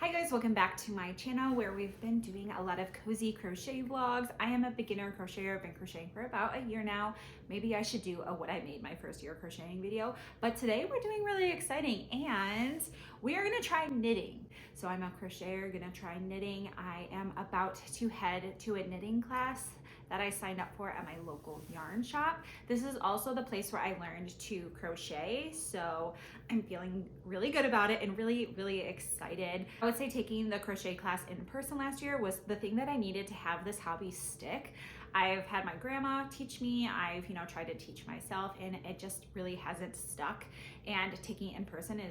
Hi guys, welcome back to my channel where we've been doing a lot of cozy crochet vlogs. I am a beginner crocheter. I've been crocheting for about a year now. Maybe I should do a what I made my first year crocheting video, but today we're doing really exciting and we are gonna try knitting. So I'm a crocheter, gonna try knitting. I am about to head to a knitting class that I signed up for at my local yarn shop. This is also the place where I learned to crochet, so I'm feeling really good about it and really excited. I would say taking the crochet class in person last year was the thing that I needed to have this hobby stick. I've had my grandma teach me, I've tried to teach myself, and it just really hasn't stuck. And taking it in person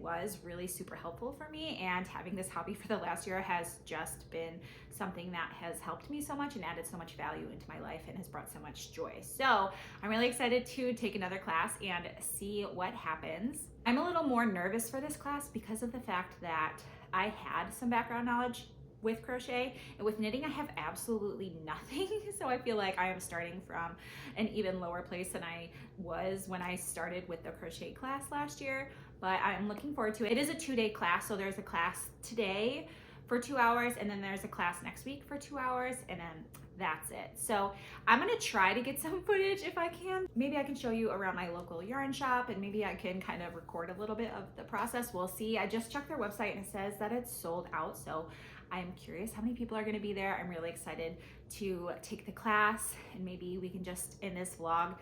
was really super helpful for me, and having this hobby for the last year has just been something that has helped me so much and added so much value into my life and has brought so much joy. So I'm really excited to take another class and see what happens. I'm a little more nervous for this class because of the fact that I had some background knowledge with crochet, and with knitting I have absolutely nothing. So I feel like I am starting from an even lower place than I was when I started with the crochet class last year, but I'm looking forward to it. It is a 2-day class, so there's a class today for 2 hours, and then there's a class next week for 2 hours, and then that's it. So I'm gonna try to get some footage if I can. Maybe I can show you around my local yarn shop, and maybe I can kind of record a little bit of the process. We'll see. I just checked their website and it says that it's sold out, so I'm curious how many people are gonna be there. I'm really excited to take the class, and maybe we can just, in this vlog,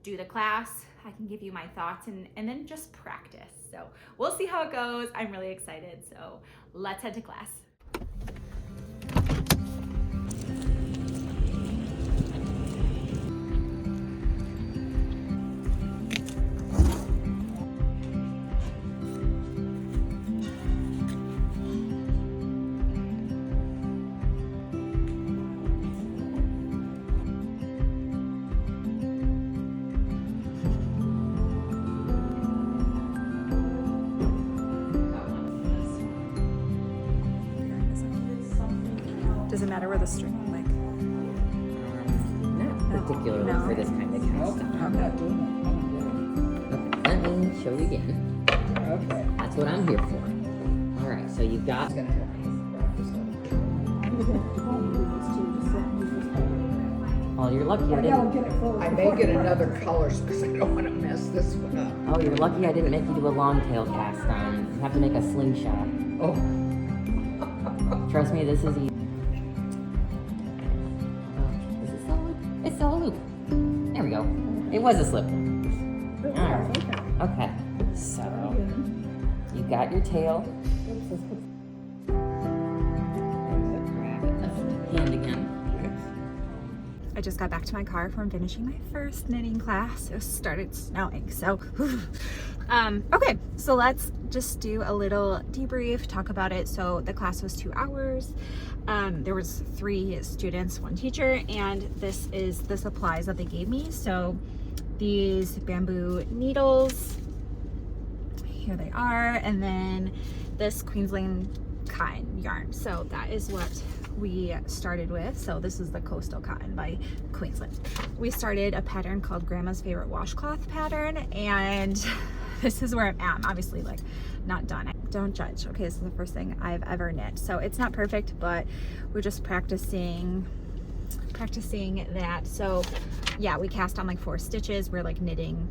do the class. I can give you my thoughts and then just practice. So we'll see how it goes. I'm really excited. So let's head to class. Does it matter where the string, like? Not particularly for this kind of cast. Okay, let me show you again. Okay. That's what I'm here for. All right, so you've got. Oh, you're lucky I didn't. I may get another color because I don't want to mess this one up. Oh, you're lucky I didn't make you do a long tail cast on. You have to make a slingshot. Oh. Trust me, this is easy. Is it still a loop? It's still a loop. There we go. It was a slip. All right. Okay. So you got your tail. Hand again. I just got back to my car from finishing my first knitting class. It started snowing, so okay, so let's just do a little debrief, talk about it. So the class was 2 hours. There was 3 students, 1 teacher, and this is the supplies that they gave me. So these bamboo needles, here they are, and then this Queensland cotton yarn. So that is what we started with. So this is the Coastal Cotton by Queensland. We started a pattern called Grandma's Favorite Washcloth pattern, and this is where I'm at. I'm obviously like not done. Don't judge. Okay, this is the first thing I've ever knit, so it's not perfect, but we're just practicing that. So yeah, we cast on like 4 stitches. We're like knitting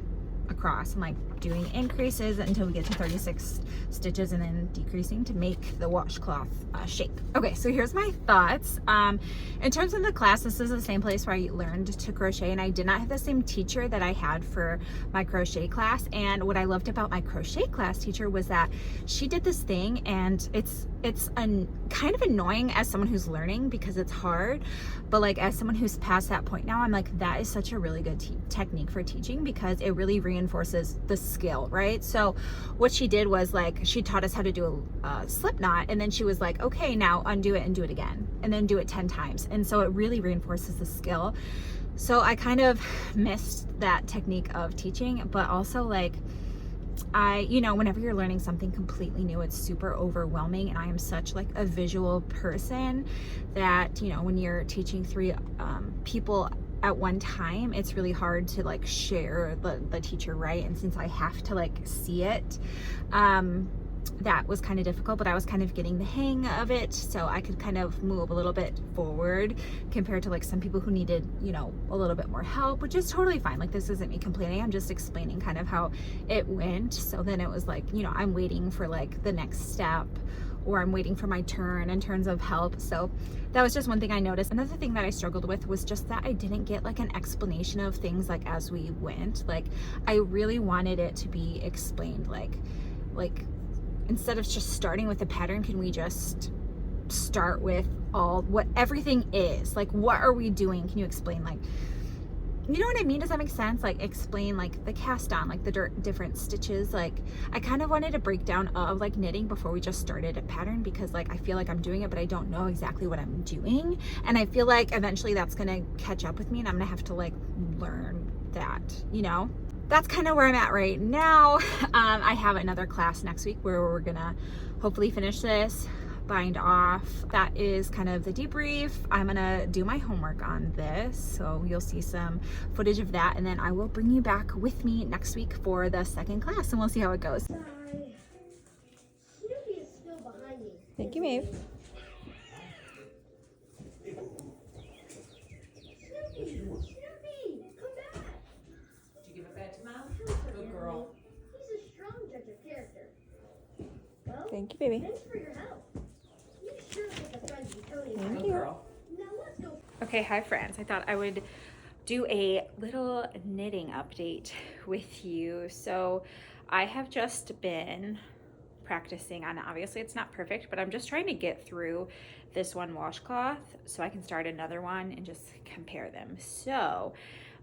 across and like doing increases until we get to 36 stitches and then decreasing to make the washcloth shape. Okay, so here's my thoughts. In terms of the class, this is the same place where I learned to crochet, and I did not have the same teacher that I had for my crochet class. And what I loved about my crochet class teacher was that she did this thing, and it's kind of annoying as someone who's learning because it's hard, but like as someone who's past that point now, I'm like, that is such a really good technique for teaching because it really reinforces the skill, right? So what she did was like, she taught us how to do a slip knot, and then she was like, okay, now undo it and do it again, and then do it 10 times. And so it really reinforces the skill. So I kind of missed that technique of teaching, but also like, whenever you're learning something completely new, it's super overwhelming, and I am such like a visual person that, when you're teaching 3 people at one time, it's really hard to like share the teacher, right? And since I have to like see it, that was kind of difficult, but I was kind of getting the hang of it, so I could kind of move a little bit forward compared to like some people who needed, you know, a little bit more help, which is totally fine. Like, this isn't me complaining, I'm just explaining kind of how it went. So then it was like, you know, I'm waiting for like the next step, or I'm waiting for my turn in terms of help. So that was just one thing I noticed. Another thing that I struggled with was just that I didn't get like an explanation of things like as we went. Like, I really wanted it to be explained, like instead of just starting with a pattern, can we just start with what everything is? Like, what are we doing? Can you explain, like, you know what I mean? Does that make sense? Like, explain like the cast on, like the different stitches. Like, I kind of wanted a breakdown of like knitting before we just started a pattern, because like I feel like I'm doing it, but I don't know exactly what I'm doing. And I feel like eventually that's gonna catch up with me, and I'm gonna have to like learn that, you know? That's kind of where I'm at right now. I have another class next week where we're gonna hopefully finish this, bind off. That is kind of the debrief. I'm gonna do my homework on this, so you'll see some footage of that, and then I will bring you back with me next week for the second class, and we'll see how it goes. Snoopy is still behind me. Thank you, Maeve. Snoopy, come back. Did you give it back to Mom? Good girl. He's a strong judge of character. Well, Thank you, baby. thanks for your help. You sure pick a friend from Tony. Thank Good you. girl. Now let's go. Okay, hi friends. I thought I would do a little knitting update with you. So I have just been practicing on, obviously it's not perfect, but I'm just trying to get through this one washcloth so I can start another one and just compare them. So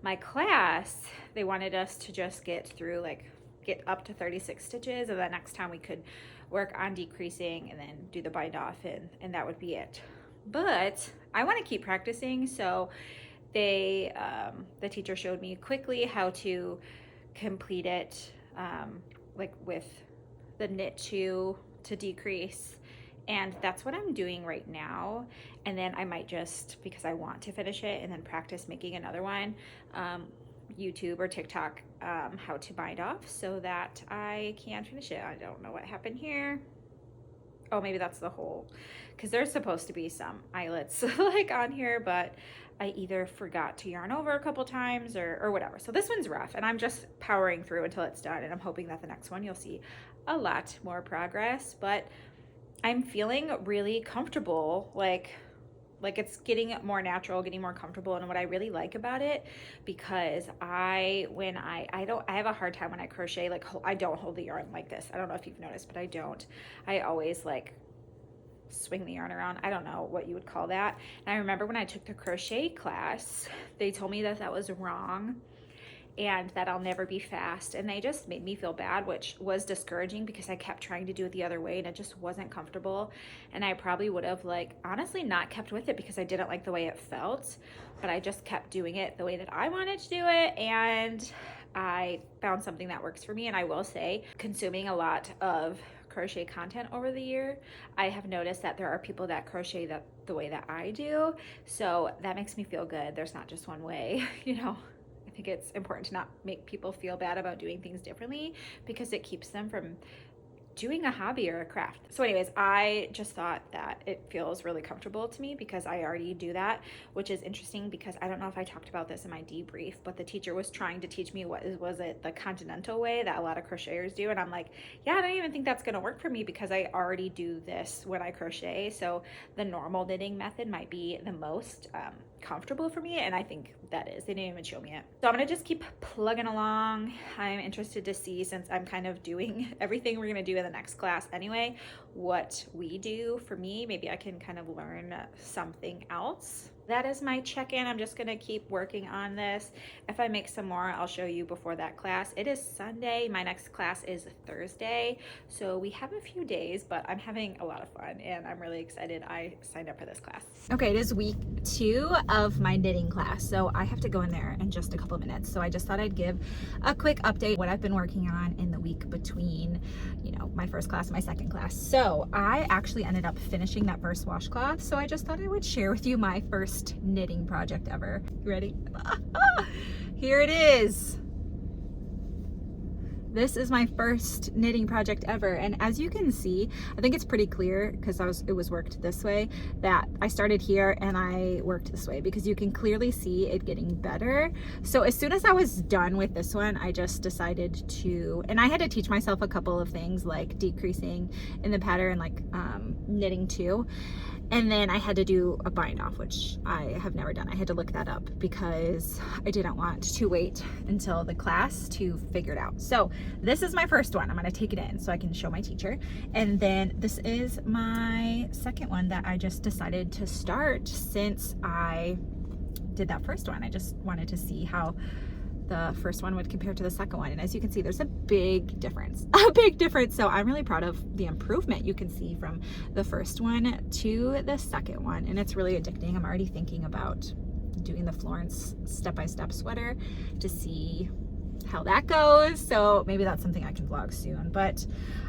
my class, they wanted us to just get through, like get up to 36 stitches, and then next time we could work on decreasing and then do the bind off, and that would be it. But I want to keep practicing, so they the teacher showed me quickly how to complete it, like with the knit to decrease, and that's what I'm doing right now. And then I might just, because I want to finish it and then practice making another one, YouTube or TikTok how to bind off so that I can finish it. I don't know what happened here. Oh, maybe that's the hole, because there's supposed to be some eyelets like on here, but I either forgot to yarn over a couple times or whatever. So this one's rough, and I'm just powering through until it's done, and I'm hoping that the next one you'll see a lot more progress. But I'm feeling really comfortable, like it's getting more natural, getting more comfortable. And what I really like about it, because I have a hard time when I crochet, like I don't hold the yarn like this. I don't know if you've noticed, but I don't. I always like swing the yarn around. I don't know what you would call that. And I remember when I took the crochet class, they told me that that was wrong and that I'll never be fast, and they just made me feel bad, which was discouraging because I kept trying to do it the other way and it just wasn't comfortable. And I probably would have, like, honestly not kept with it because I didn't like the way it felt, but I just kept doing it the way that I wanted to do it, and I found something that works for me. And I will say, consuming a lot of crochet content over the year, I have noticed that there are people that crochet the way that I do, so that makes me feel good. There's not just one way, you know. I think it's important to not make people feel bad about doing things differently, because it keeps them from doing a hobby or a craft. So anyways, I just thought that it feels really comfortable to me because I already do that, which is interesting because I don't know if I talked about this in my debrief, but the teacher was trying to teach me was it the continental way that a lot of crocheters do, and I'm like, yeah, I don't even think that's gonna work for me because I already do this when I crochet. So the normal knitting method might be the most comfortable for me, and I think that is. They didn't even show me it. So I'm gonna just keep plugging along. I'm interested to see, since I'm kind of doing everything we're gonna do in the next class anyway, what we do. For me, maybe I can kind of learn something else. That is my check-in. I'm just gonna keep working on this. If I make some more, I'll show you before that class. It is Sunday. My next class is Thursday. So we have a few days, but I'm having a lot of fun and I'm really excited I signed up for this class. Okay, it is week 2 of my knitting class. So I have to go in there in just a couple of minutes. So I just thought I'd give a quick update what I've been working on in the week between, you know, my first class and my second class. So I actually ended up finishing that first washcloth. So I just thought I would share with you my first knitting project ever. You ready? Here it is. This is my first knitting project ever, and as you can see, I think it's pretty clear because it was worked this way, that I started here and I worked this way, because you can clearly see it getting better. So as soon as I was done with this one, I just decided to, and I had to teach myself a couple of things like decreasing in the pattern, like knitting two. And then I had to do a bind off, which I have never done. I had to look that up because I didn't want to wait until the class to figure it out. So this is my first one. I'm gonna take it in so I can show my teacher. And then this is my second one that I just decided to start since I did that first one. I just wanted to see how the first one would compare to the second one, and as you can see, there's a big difference. So I'm really proud of the improvement you can see from the first one to the second one, and it's really addicting. I'm already thinking about doing the Florence step-by-step sweater to see how that goes, so maybe that's something I can vlog soon. But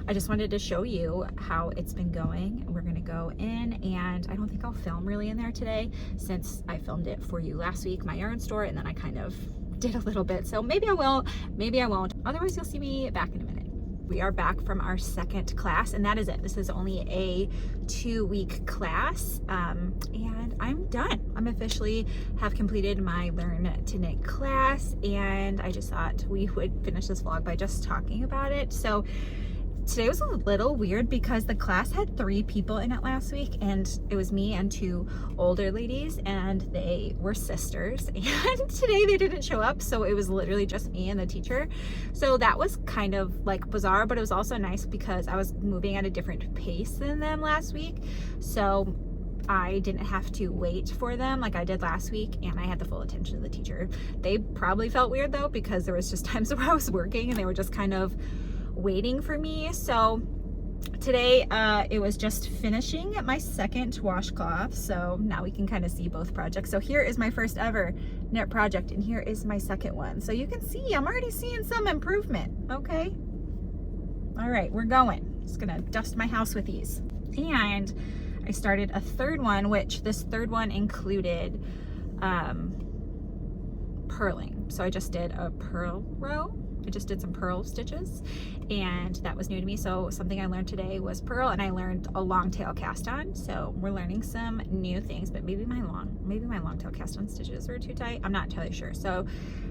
I just wanted to show you how it's been going. We're gonna go in, and I don't think I'll film really in there today since I filmed it for you last week, my yarn store, and then I kind of did a little bit, so maybe I will, maybe I won't. Otherwise, you'll see me back in a minute. We are back from our second class, and that is it. This is only a 2-week class, and I'm done. I'm officially have completed my Learn to Knit class, and I just thought we would finish this vlog by just talking about it. So today was a little weird because the class had 3 people in it last week, and it was me and 2 older ladies, and they were sisters, and today they didn't show up, so it was literally just me and the teacher. So that was kind of like bizarre, but it was also nice because I was moving at a different pace than them last week, so I didn't have to wait for them like I did last week, and I had the full attention of the teacher. They probably felt weird though, because there was just times where I was working and they were just kind of waiting for me. So today it was just finishing my second washcloth, so now we can kind of see both projects. So here is my first ever knit project, and here is my second one. So you can see I'm already seeing some improvement. Okay, all right, we're going. Just gonna dust my house with these. And I started a third one, which this third one included purling. So I just did a purl row. I just did some purl stitches, and that was new to me. So something I learned today was purl, and I learned a long tail cast on. So we're learning some new things, but maybe my long tail cast on stitches were too tight. I'm not entirely sure. So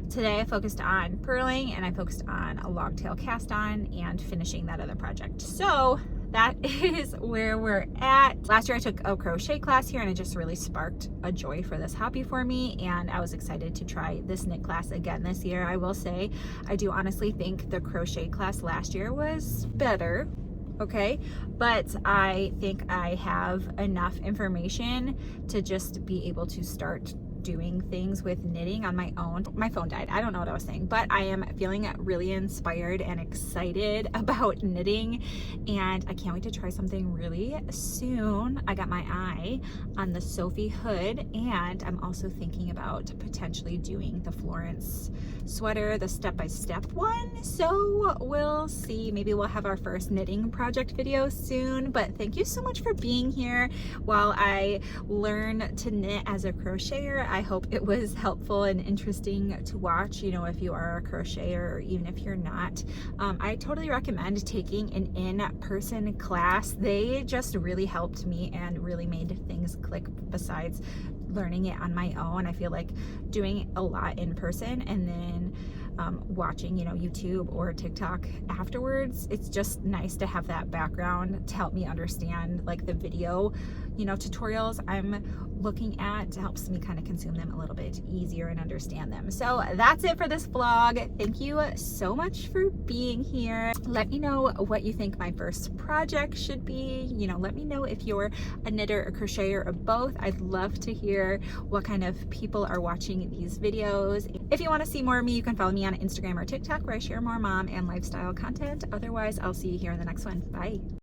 today I focused on purling, and I focused on a long tail cast on and finishing that other project. So that is where we're at. Last year I took a crochet class here, and it just really sparked a joy for this hobby for me, and I was excited to try this knit class again this year. I will say I do honestly think the crochet class last year was better, okay, but I think I have enough information to just be able to start doing things with knitting on my own. My phone died. I don't know what I was saying, but I am feeling really inspired and excited about knitting, and I can't wait to try something really soon. I got my eye on the Sophie hood, and I'm also thinking about potentially doing the Florence sweater, the step-by-step one. So we'll see. Maybe we'll have our first knitting project video soon, but thank you so much for being here while I learn to knit as a crocheter. I hope it was helpful and interesting to watch, you know, if you are a crocheter or even if you're not. I totally recommend taking an in-person class. They just really helped me and really made things click besides learning it on my own. I feel like doing a lot in person and then watching, you know, YouTube or TikTok afterwards, it's just nice to have that background to help me understand like the video, you know, tutorials I'm looking at. It helps me kind of consume them a little bit easier and understand them. So that's it for this vlog. Thank you so much for being here. Let me know what you think my first project should be. You know, let me know if you're a knitter, a crocheter, or both. I'd love to hear what kind of people are watching these videos. If you want to see more of me, you can follow me on Instagram or TikTok, where I share more mom and lifestyle content. Otherwise, I'll see you here in the next one. Bye.